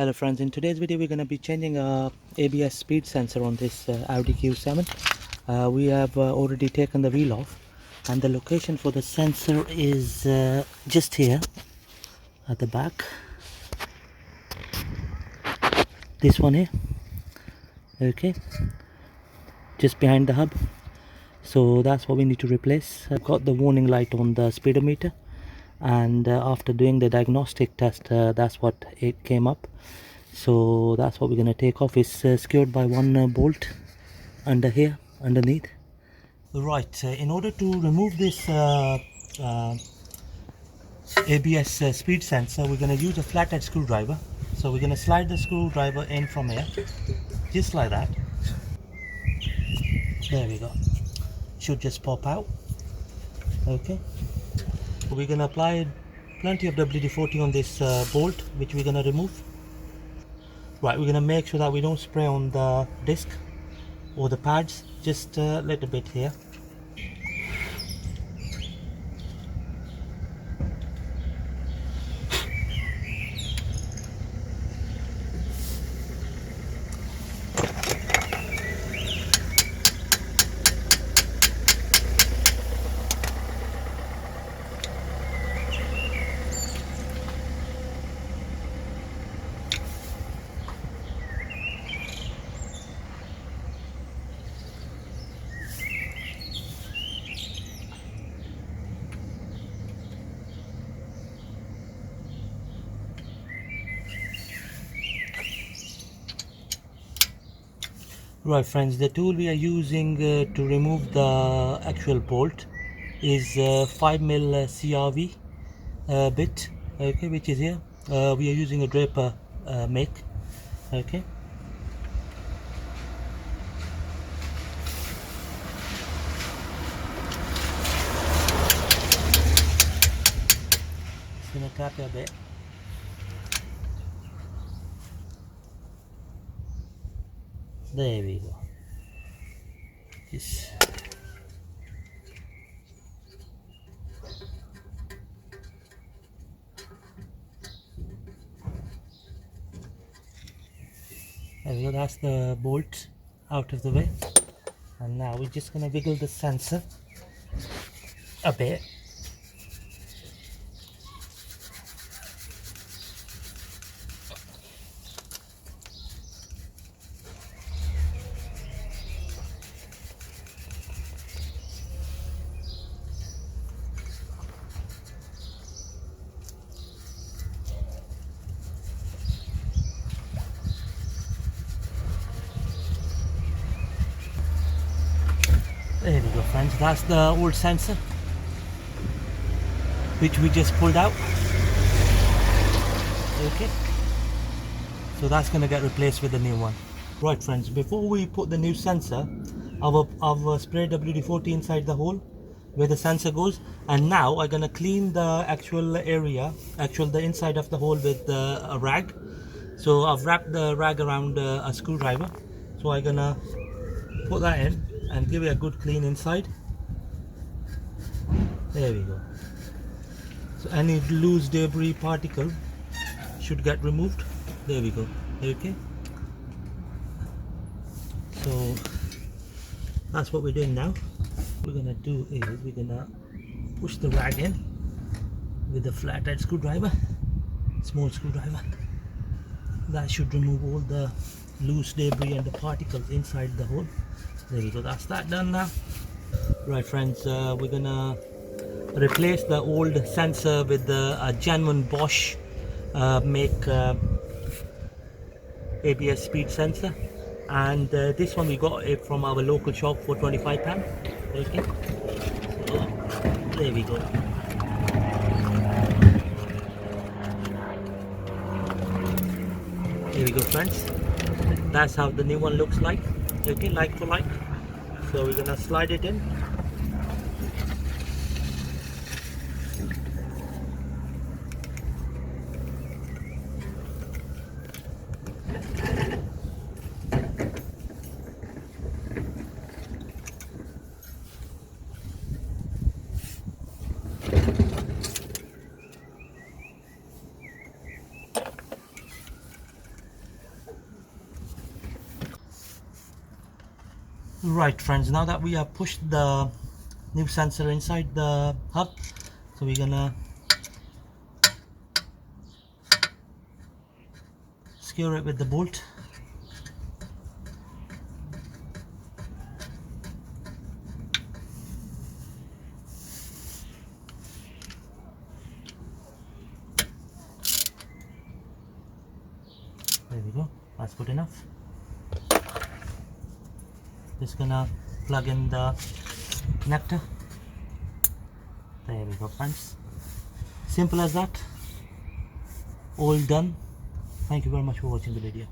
Hello friends, in today's video we're going to be changing a ABS speed sensor on this Audi Q7. We have already taken the wheel off, and the location for the sensor is just here at the back. This one here, okay, just behind the hub. So that's what we need to replace. I've got the warning light on the speedometer, and after doing the diagnostic test, that's what it came up. So that's what we're going to take off. It's secured by one bolt under here, underneath. Right, in order to remove this ABS speed sensor, we're going to use a flathead screwdriver. So we're going to slide the screwdriver in from here, just like that. There we go. Should just pop out. Okay. We're going to apply plenty of WD-40 on this bolt, which we're going to remove. Right, we're going to make sure that we don't spray on the disc or the pads, just a little bit here. Right friends, the tool we are using to remove the actual bolt is 5mm CRV bit, okay, which is here. We are using a Draper make, okay. Just gonna tap it a bit. There we go. Yes. There we go, that's the bolt out of the way. And now we're just gonna wiggle the sensor a bit. There we go friends, that's the old sensor which we just pulled out. Okay, so that's going to get replaced with the new one. Right friends, before we put the new sensor, I've sprayed WD-40 inside the hole where the sensor goes, and now I'm going to clean the actual area, the inside of the hole with a rag. So I've wrapped the rag around a screwdriver, so I'm going to put that in and give it a good clean inside. There we go. So any loose debris particle should get removed. There we go. Okay, so that's what we're doing now. What we're gonna do is we're gonna push the rag in with the flathead screwdriver, small screwdriver. That should remove all the loose debris and the particles inside the hole. There we go, that's that done now. Right friends, we're gonna replace the old sensor with a genuine Bosch make ABS speed sensor, and this one we got it from our local shop for £25. Okay, so there we go. There we go friends, that's how the new one looks like. Okay, like for like. So we're gonna slide it in. Right friends, now that we have pushed the new sensor inside the hub, so we're gonna secure it with the bolt. There we go, that's good enough. Just gonna plug in the connector. There we go friends, simple as that, all done. Thank you very much for watching the video.